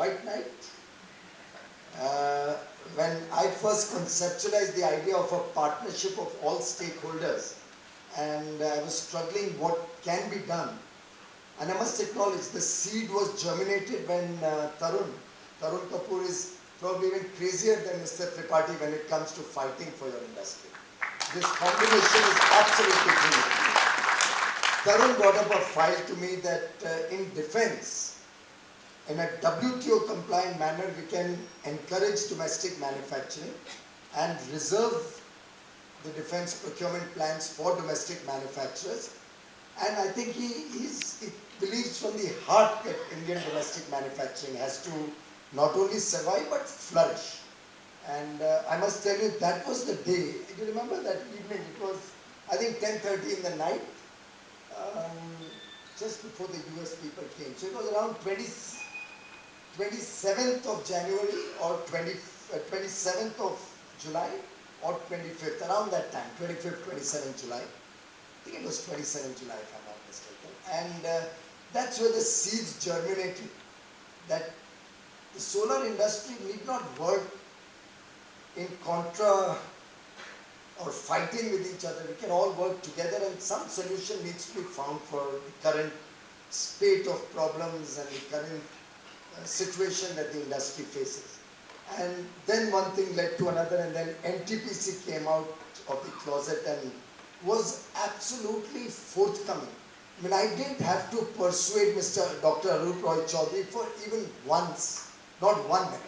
white knight. When I first conceptualized the idea of a partnership of all stakeholders, and I was struggling what can be done. And I must acknowledge the seed was germinated when Tarun Kapoor is probably even crazier than Mr. Tripathi when it comes to fighting for your industry. This combination is absolutely brilliant. Tarun brought up a file to me that in defense, in a WTO compliant manner, we can encourage domestic manufacturing and reserve the defense procurement plans for domestic manufacturers. And I think he believes from the heart that Indian domestic manufacturing has to not only survive but flourish. And I must tell you, that was the day. Do you remember that evening? It was, I think, 10:30 in the night, just before the US people came. So it was around 27th of January or 27th of July or 25th, around that time, 25th, 27th July. I think it was 27th July if I'm not mistaken. And that's where the seeds germinated, that the solar industry need not work in contra or fighting with each other. We can all work together and some solution needs to be found for the current spate of problems and the current situation that the industry faces. And then one thing led to another, and then NTPC came out of the closet and was absolutely forthcoming. I mean, I didn't have to persuade Dr. Arup Roy Chaudhary for even once, not 1 minute.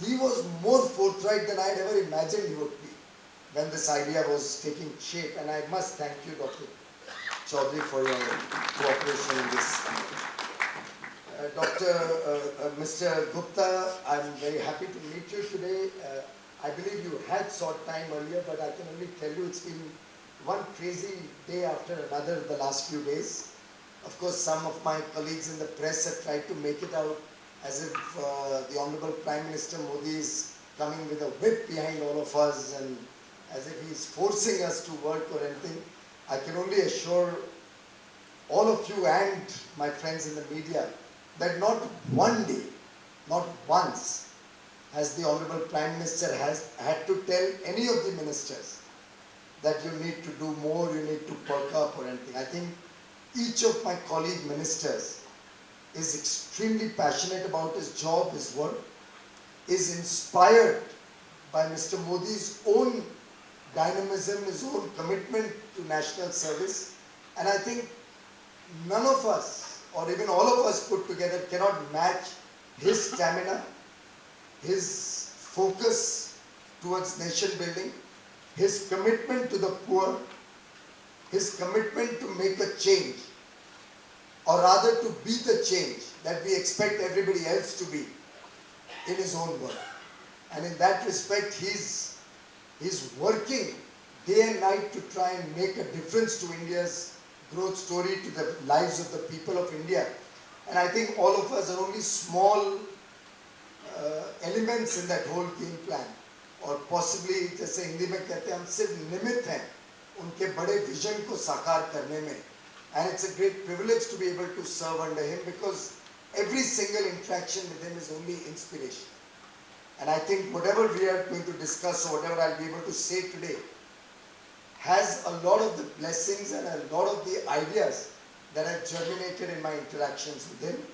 He was more forthright than I had ever imagined he would be when this idea was taking shape. And I must thank you, Dr. Chaudhary, for your cooperation in this. Mr. Gupta, I'm very happy to meet you today. I believe you had sought time earlier, but I can only tell you it's been one crazy day after another the last few days. Of course, some of my colleagues in the press have tried to make it out as if the Honorable Prime Minister Modi is coming with a whip behind all of us and as if he is forcing us to work or anything. I can only assure all of you and my friends in the media that not one day, not once, has the Honorable Prime Minister had to tell any of the ministers that you need to do more, you need to perk up or anything. I think each of my colleague ministers is extremely passionate about his job, his work, is inspired by Mr. Modi's own dynamism, his own commitment to national service. And I think none of us, or even all of us put together, cannot match his stamina, his focus towards nation building, his commitment to the poor, his commitment to make a change, or rather to be the change that we expect everybody else to be in his own work. And in that respect, he's working day and night to try and make a difference to India's growth story, to the lives of the people of India. And I think all of us are only small elements in that whole game plan. और possibly, जैसे हिंदी में कहते हैं, हम सिर्फ निमित्त हैं उनके बड़े विजन को साकार करने में. And it's a great privilege to be able to serve under him because every single interaction with him is only inspiration. And I think whatever we are going to discuss or whatever I'll be able to say today has a lot of the blessings and a lot of the ideas that have germinated in my interactions with him.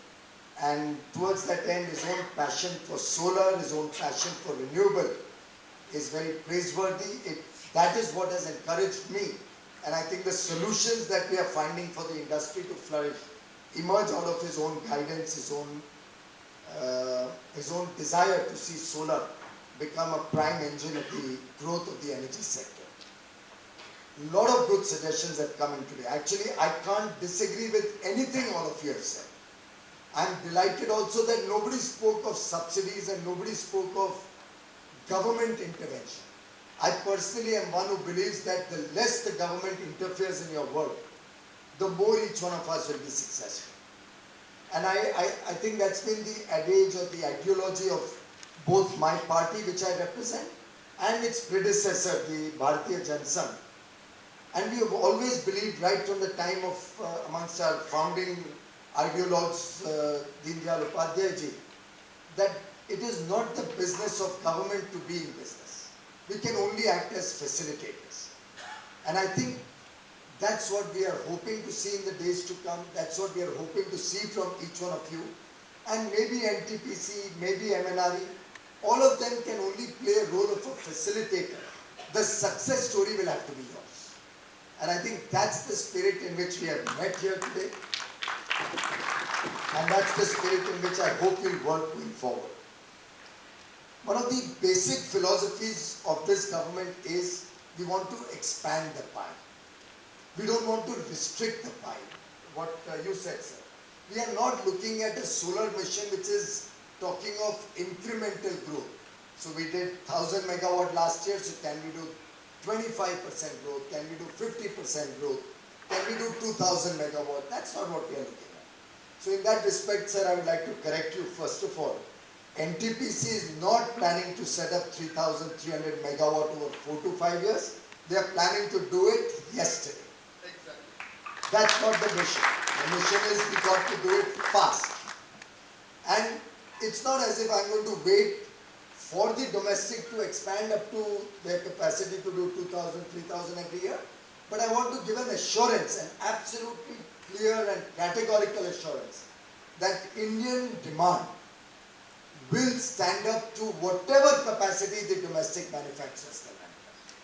And towards that end, his own passion for solar, his own passion for renewable is very praiseworthy. That is what has encouraged me. And I think the solutions that we are finding for the industry to flourish emerge out of his own guidance, his own desire to see solar become a prime engine of the growth of the energy sector. A lot of good suggestions have come in today. Actually, I can't disagree with anything all of you have said. I'm delighted also that nobody spoke of subsidies and nobody spoke of government intervention. I personally am one who believes that the less the government interferes in your work, the more each one of us will be successful. And I think that's been the adage or the ideology of both my party, which I represent, and its predecessor, the Bharatiya Janasangh. And we have always believed right from the time of amongst our founding ideologues, Deen Dayal Upadhyay ji, that it is not the business of government to be in business. We can only act as facilitators. And I think that's what we are hoping to see in the days to come. That's what we are hoping to see from each one of you. And maybe NTPC, maybe MNRE, all of them can only play a role of a facilitator. The success story will have to be yours. And I think that's the spirit in which we have met here today. And that's the spirit in which I hope we'll work going forward. One of the basic philosophies of this government is we want to expand the pie. We don't want to restrict the pie. What you said, sir. We are not looking at a solar mission which is talking of incremental growth. So we did 1000 megawatt last year, so can we do 25% growth? Can we do 50% growth? Can we do 2000 megawatt? That's not what we are looking at. So in that respect, sir, I would like to correct you first of all. NTPC is not planning to set up 3300 megawatt over 4 to 5 years. They are planning to do it yesterday. Exactly. That's not the mission. The mission is we got to do it fast. And it's not as if I'm going to wait for the domestic to expand up to their capacity to do 2000, 3000 every year. But I want to give an assurance, an absolutely clear and categorical assurance that Indian demand will stand up to whatever capacity the domestic manufacturers can manufacture.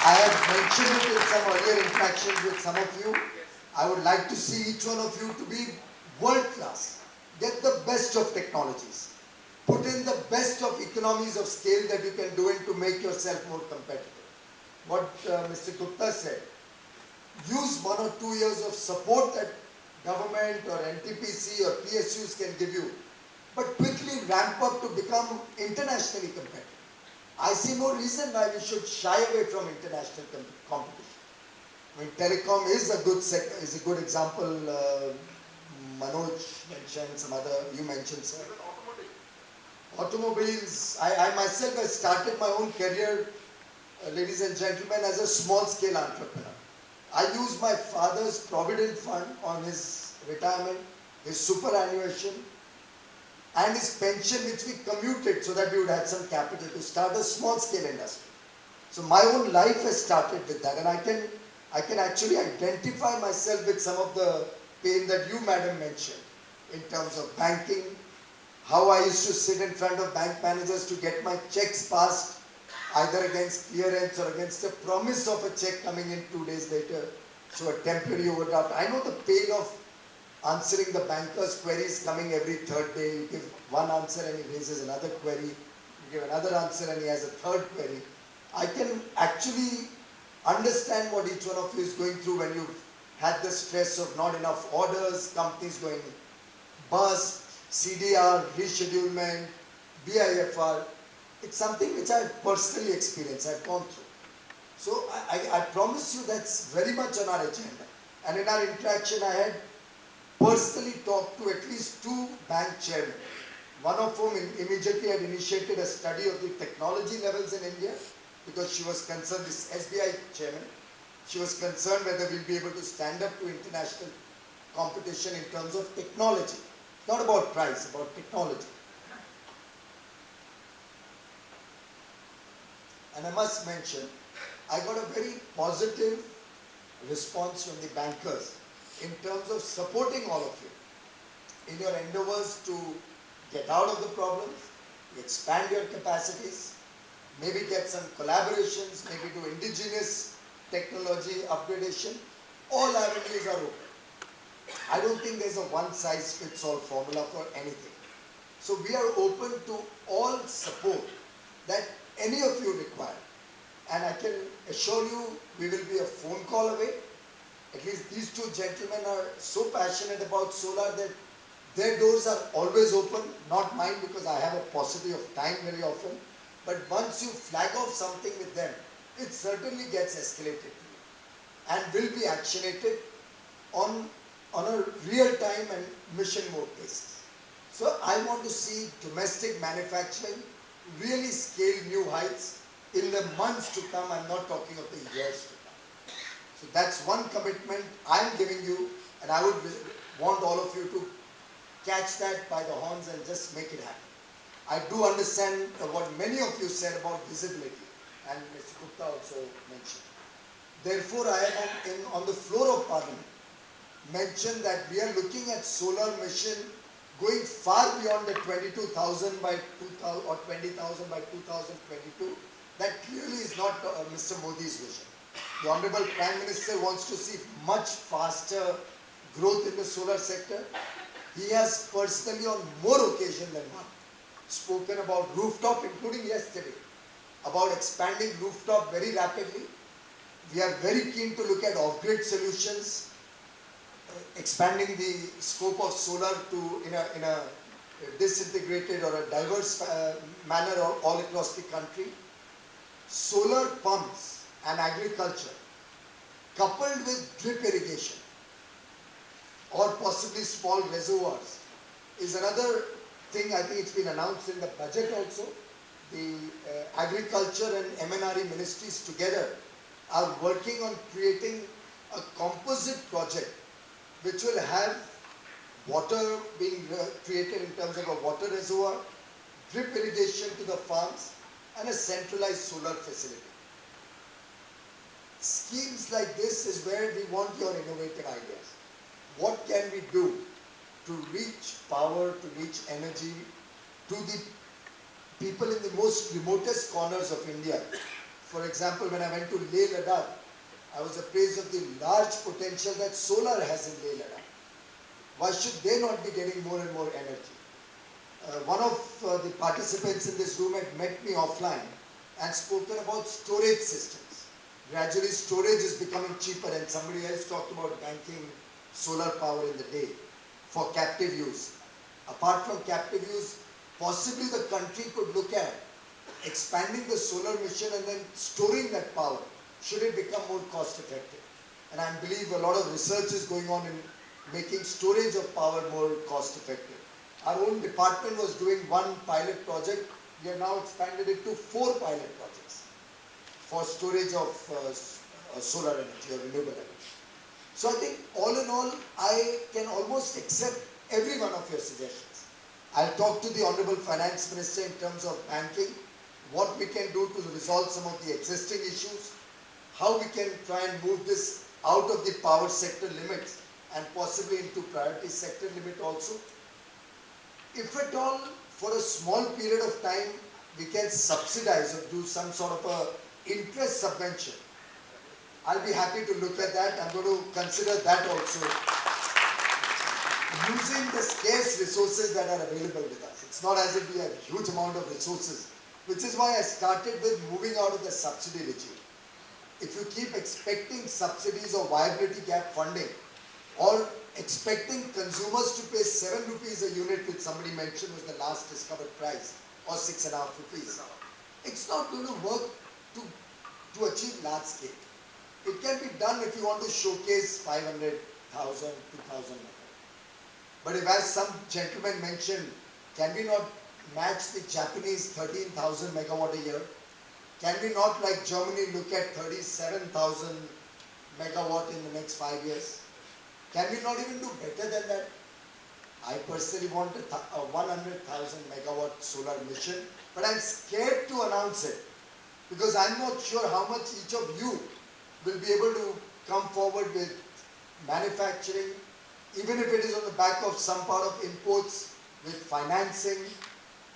I have mentioned it in some earlier interactions with some of you. I would like to see each one of you to be world class. Get the best of technologies. Put in the best of economies of scale that you can do it to make yourself more competitive. What Mr. Gupta said, use 1 or 2 years of support that government or NTPC or PSUs can give you, but quickly ramp up to become internationally competitive. I see no reason why we should shy away from international competition. I mean, telecom is a good example. Manoj mentioned, some other, you mentioned, sir. Automobiles, I myself have started my own career, ladies and gentlemen, as a small-scale entrepreneur. I used my father's provident fund on his retirement, his superannuation, and his pension, which we commuted so that we would have some capital to start a small-scale industry. So my own life has started with that, and I can actually identify myself with some of the pain that you, madam, mentioned in terms of banking, how I used to sit in front of bank managers to get my checks passed, either against clearance or against a promise of a check coming in 2 days later, so a temporary overdraft. I know the pain of answering the banker's queries coming every third day. You give one answer and he raises another query. You give another answer and he has a third query. I can actually understand what each one of you is going through when you've had the stress of not enough orders, companies going bust, CDR, reschedulement, BIFR. It's something which I personally experienced, I've gone through. So I promise you that's very much on our agenda. And in our interaction, I had personally talked to at least 2 bank chairmen, one of whom immediately had initiated a study of the technology levels in India, because she was concerned, this SBI chairman, she was concerned whether we'll be able to stand up to international competition in terms of technology. Not about price, about technology. And I must mention, I got a very positive response from the bankers in terms of supporting all of you in your endeavors to get out of the problems, expand your capacities, maybe get some collaborations, maybe do indigenous technology upgradation. All avenues are open. I don't think there's a one-size-fits-all formula for anything. So we are open to all support that any of you require. And I can assure you, we will be a phone call away. At least these 2 gentlemen are so passionate about solar that their doors are always open, not mine because I have a paucity of time very often. But once you flag off something with them, it certainly gets escalated to you and will be actionated on a real-time and mission mode basis. So I want to see domestic manufacturing really scale new heights in the months to come. I'm not talking of the years to come. So that's one commitment I'm giving you, and I would want all of you to catch that by the horns and just make it happen. I do understand what many of you said about visibility, and Mr. Gupta also mentioned. Therefore, I am on the floor of Parliament mentioned that we are looking at solar mission going far beyond the 22,000 by 2000 or 20,000 by 2022. That clearly is not Mr. Modi's vision. The Honorable Prime Minister wants to see much faster growth in the solar sector. He has personally on more occasions than one spoken about rooftop, including yesterday, about expanding rooftop very rapidly. We are very keen to look at off-grid solutions, expanding the scope of solar to in a disintegrated or a diverse manner all across the country. Solar pumps and agriculture coupled with drip irrigation or possibly small reservoirs is another thing. I think it's been announced in the budget also. The agriculture and MNRE ministries together are working on creating a composite project which will have water being created in terms of a water reservoir, drip irrigation to the farms, and a centralized solar facility. Schemes like this is where we want your innovative ideas. What can we do to reach power, to reach energy to the people in the most remotest corners of India? For example, when I went to Leh Ladakh, I was appraised of the large potential that solar has in Leh Ladakh. Why should they not be getting more and more energy? One of the participants in this room had met me offline and spoken about storage systems. Gradually storage is becoming cheaper, and somebody else talked about banking solar power in the day for captive use. Apart from captive use, possibly the country could look at expanding the solar mission and then storing that power should it become more cost effective. And I believe a lot of research is going on in making storage of power more cost effective. Our own department was doing one pilot project. We have now expanded it to 4 pilot projects for storage of solar energy or renewable energy. So I think all in all, I can almost accept every one of your suggestions. I'll talk to the Honorable Finance Minister in terms of banking, what we can do to resolve some of the existing issues, how we can try and move this out of the power sector limits and possibly into priority sector limit also. If at all, for a small period of time, we can subsidize or do some sort of a interest subvention, I'll be happy to look at that. I'm going to consider that also. Using the scarce resources that are available with us. It's not as if we have a huge amount of resources, which is why I started with moving out of the subsidy regime. If you keep expecting subsidies or viability gap funding, or expecting consumers to pay 7 rupees a unit, which somebody mentioned was the last discovered price, or 6.5 rupees, it's not going to work to achieve large scale. It can be done if you want to showcase 500,000, 2,000. But if, as some gentleman mentioned, can we not match the Japanese 13,000 megawatt a year? Can we not, like Germany, look at 37,000 megawatt in the next 5 years? Can we not even do better than that? I personally want a 100,000 megawatt solar mission, but I'm scared to announce it because I'm not sure how much each of you will be able to come forward with manufacturing, even if it is on the back of some part of imports, with financing,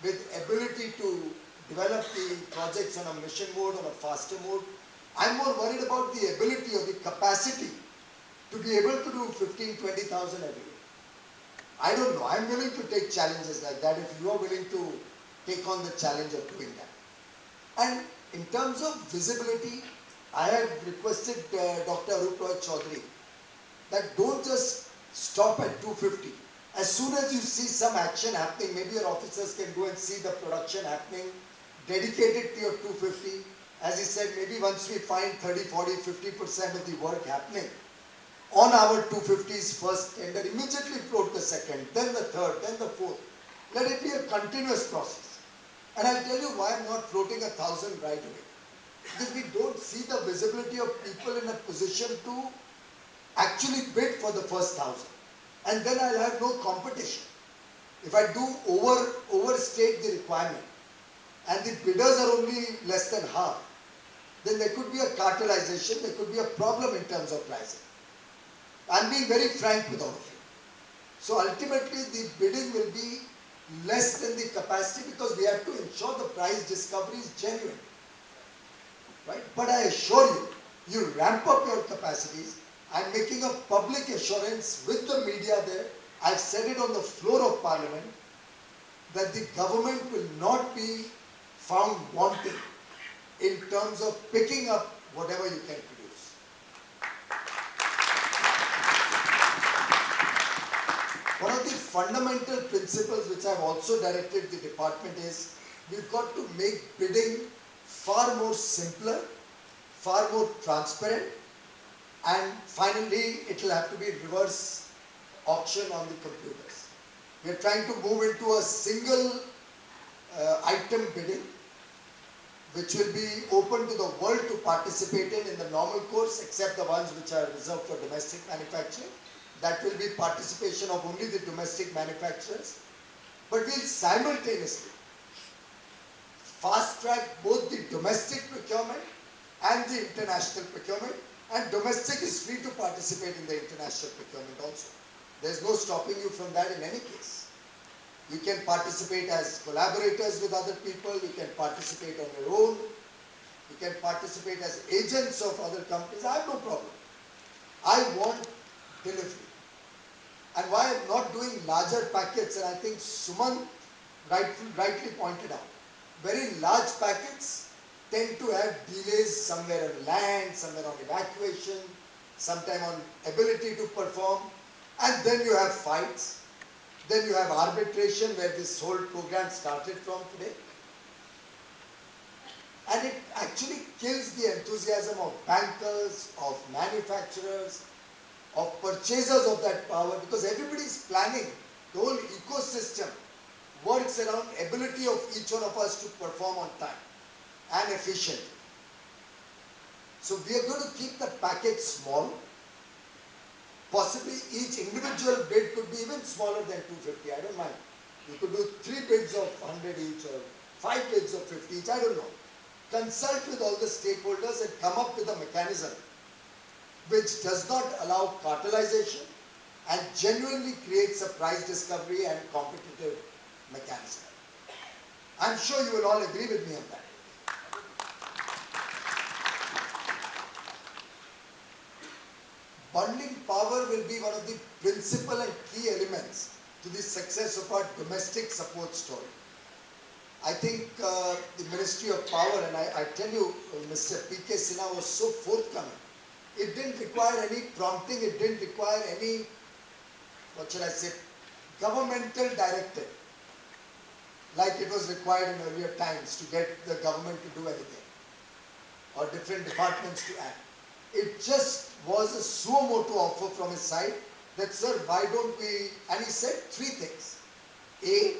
with ability to develop the projects on a mission mode, on a faster mode. I'm more worried about the ability or the capacity to be able to do 15,000, 20,000 every day. I don't know. I'm willing to take challenges like that if you are willing to take on the challenge of doing that. And in terms of visibility, I have requested Dr. Arup Roy Chaudhary that don't just stop at 250. As soon as you see some action happening, maybe your officers can go and see the production happening, dedicated to your 250. As he said, maybe once we find 30, 40, 50% of the work happening, on our 250's first tender, immediately float the second, then the third, then the fourth. Let it be a continuous process. And I'll tell you why I'm not floating 1,000 right away. Because we don't see the visibility of people in a position to actually bid for the first 1,000. And then I'll have no competition. If I do overstate the requirement and the bidders are only less than half, then there could be a cartelization, there could be a problem in terms of pricing. I'm being very frank with all of you. So ultimately the bidding will be less than the capacity because we have to ensure the price discovery is genuine. Right? But I assure you, you ramp up your capacities. I'm making a public assurance with the media there. I've said it on the floor of Parliament that the government will not be found wanting in terms of picking up whatever you can produce. One of the fundamental principles which I've also directed the department is we've got to make bidding far more simpler, far more transparent, and finally it will have to be reverse auction on the computers. We are trying to move into a single item bidding which will be open to the world to participate in the normal course except the ones which are reserved for domestic manufacturing. That will be participation of only the domestic manufacturers. But we'll simultaneously fast track both the domestic procurement and the international procurement, and domestic is free to participate in the international procurement also. There's no stopping you from that in any case. You can participate as collaborators with other people, you can participate on your own, you can participate as agents of other companies. I have no problem. I want delivery. And why I'm not doing larger packets, and I think Suman rightly pointed out, very large packets tend to have delays somewhere on land, somewhere on evacuation, sometime on ability to perform, and then you have fights. Then you have arbitration where this whole program started from today. And it actually kills the enthusiasm of bankers, of manufacturers, of purchasers of that power, because everybody is planning. The whole ecosystem works around ability of each one of us to perform on time and efficiently. So we are going to keep the package small. Possibly each individual bid could be even smaller than 250. I don't mind. You could do 3 bids of 100 each or 5 bids of 50 each. I don't know. Consult with all the stakeholders and come up with a mechanism which does not allow cartelization and genuinely creates a price discovery and competitive mechanism. I'm sure you will all agree with me on that. Bundling power will be one of the principal and key elements to the success of our domestic support story. I think the Ministry of Power, and I tell you, Mr. P.K. Sinha was so forthcoming. It didn't require any prompting, it didn't require any, what should I say, governmental directive, like it was required in earlier times to get the government to do anything, or different departments to act. It just was a suo motu offer from his side that, sir, why don't we, and he said 3 things. A,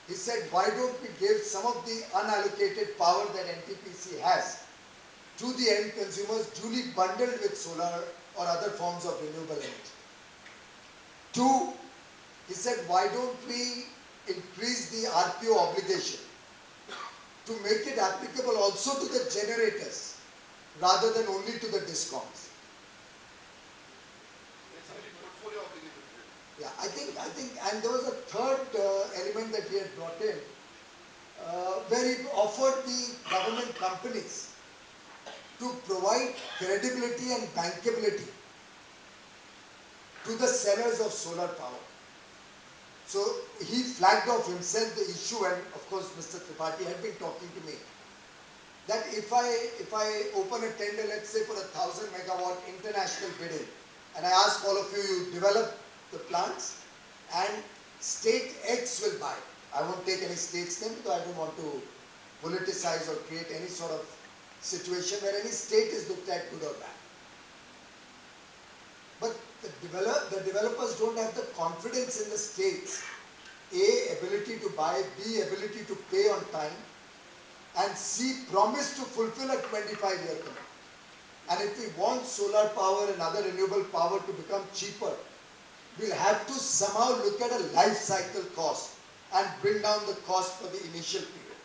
he said, why don't we give some of the unallocated power that NTPC has to the end consumers duly bundled with solar or other forms of renewable energy. 2, he said, why don't we increase the RPO obligation to make it applicable also to the generators rather than only to the discoms. Yeah, I think, and there was a third element that he had brought in, where he offered the government companies to provide credibility and bankability to the sellers of solar power. So he flagged off himself the issue, and of course Mr. Tripathi had been talking to me, that if I open a tender, let's say for 1,000 megawatt international bidding, and I ask all of you, you develop the plants and state X will buy. I won't take any state's name because I don't want to politicize or create any sort of situation where any state is looked at good or bad. But the developers don't have the confidence in the states. A, ability to buy, B, ability to pay on time, and C, promise to fulfill a 25-year commitment. And if we want solar power and other renewable power to become cheaper, we'll have to somehow look at a life cycle cost and bring down the cost for the initial period.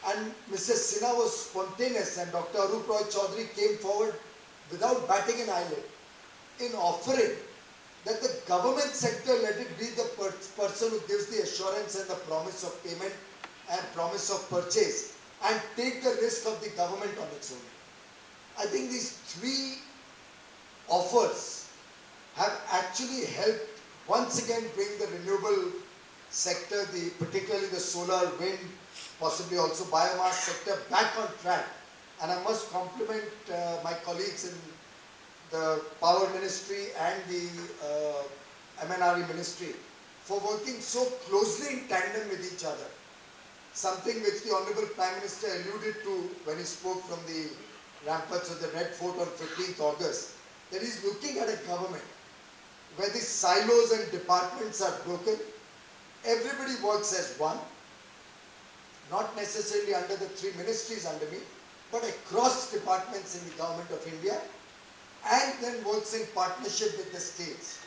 And Mrs. Sinha was spontaneous, and Dr. Arup Roy Chaudhary came forward without batting an eyelid in offering that the government sector, let it be the person who gives the assurance and the promise of payment and promise of purchase, and take the risk of the government on its own. I think these three offers have actually helped once again bring the renewable sector, particularly the solar, wind, possibly also biomass sector back on track. And I must compliment my colleagues in the Power Ministry and the MNRE Ministry for working so closely in tandem with each other. Something which the Honorable Prime Minister alluded to when he spoke from the ramparts of the Red Fort on 15th August, that he's looking at a government where the silos and departments are broken. Everybody works as one, not necessarily under the three ministries under me, but across departments in the Government of India, and then works in partnership with the states,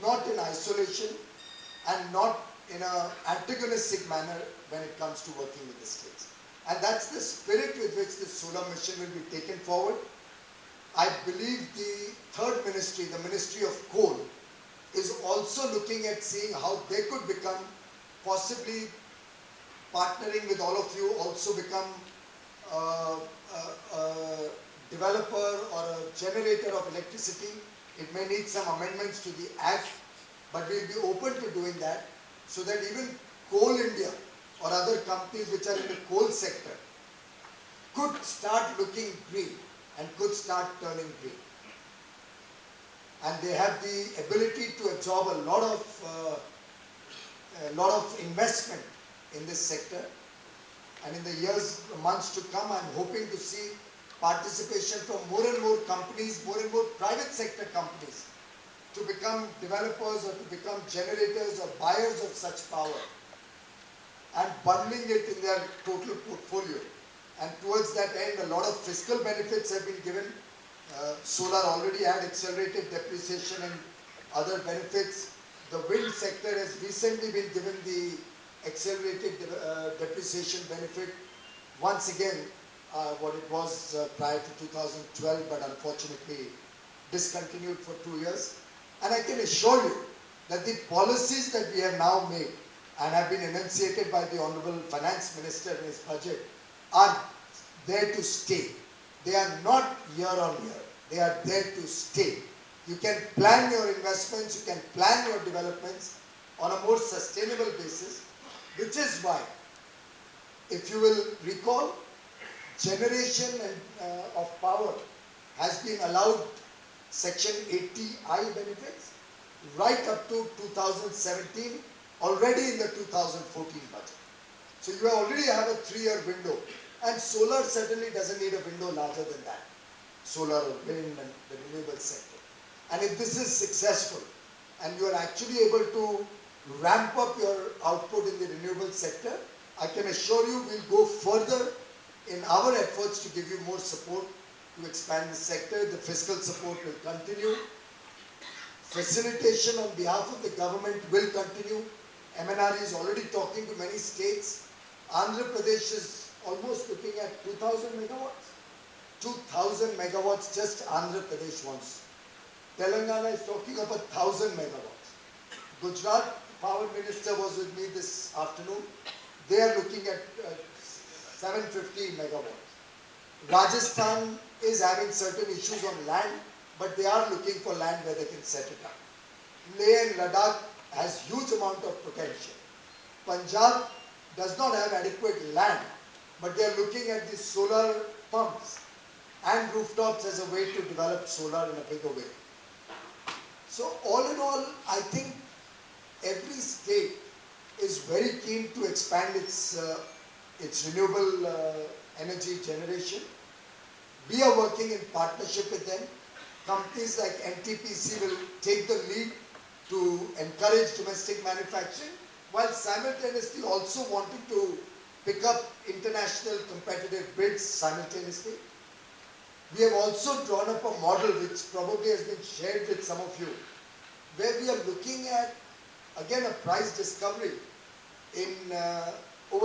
not in isolation and not in an antagonistic manner when it comes to working with the states. And that's the spirit with which the solar mission will be taken forward. I believe the third ministry, the Ministry of Coal, is also looking at seeing how they could become, possibly partnering with all of you, also become a developer or a generator of electricity. It may need some amendments to the Act, but we'll be open to doing that, so that even Coal India or other companies which are in the coal sector could start looking green and could start turning green. And they have the ability to absorb a lot of investment in this sector. And in the years, months to come, I'm hoping to see participation from more and more companies, more and more private sector companies, to become developers or to become generators or buyers of such power, and bundling it in their total portfolio. And towards that end, a lot of fiscal benefits have been given. Solar already had accelerated depreciation and other benefits. The wind sector has recently been given the accelerated depreciation benefit. Once again, what it was prior to 2012, but unfortunately discontinued for 2 years. And I can assure you that the policies that we have now made and have been enunciated by the Honorable Finance Minister in his budget are there to stay. They are not year on year. They are there to stay. You can plan your investments, you can plan your developments on a more sustainable basis, which is why, if you will recall, generation of power has been allowed Section 80I benefits right up to 2017, already in the 2014 budget. So you already have a 3-year window, and solar certainly doesn't need a window larger than that. Solar or wind and the renewable sector. And if this is successful, and you are actually able to ramp up your output in the renewable sector, I can assure you we'll go further in our efforts to give you more support to expand the sector. The fiscal support will continue. Facilitation on behalf of the government will continue. MNRE is already talking to many states. Andhra Pradesh is almost looking at 2,000 megawatts. 2,000 megawatts just Andhra Pradesh wants. Telangana is talking of 1,000 megawatts. Gujarat Power Minister was with me this afternoon. They are looking at 750 megawatts. Rajasthan is having certain issues on land, but they are looking for land where they can set it up. Leh and Ladakh has huge amount of potential. Punjab does not have adequate land, but they are looking at the solar pumps and rooftops as a way to develop solar in a bigger way. So all in all, I think every state is very keen to expand its renewable energy generation. We are working in partnership with them. Companies like NTPC will take the lead to encourage domestic manufacturing, while simultaneously also wanting to pick up international competitive bids simultaneously. We have also drawn up a model which probably has been shared with some of you, where we are looking at again a prize discovery in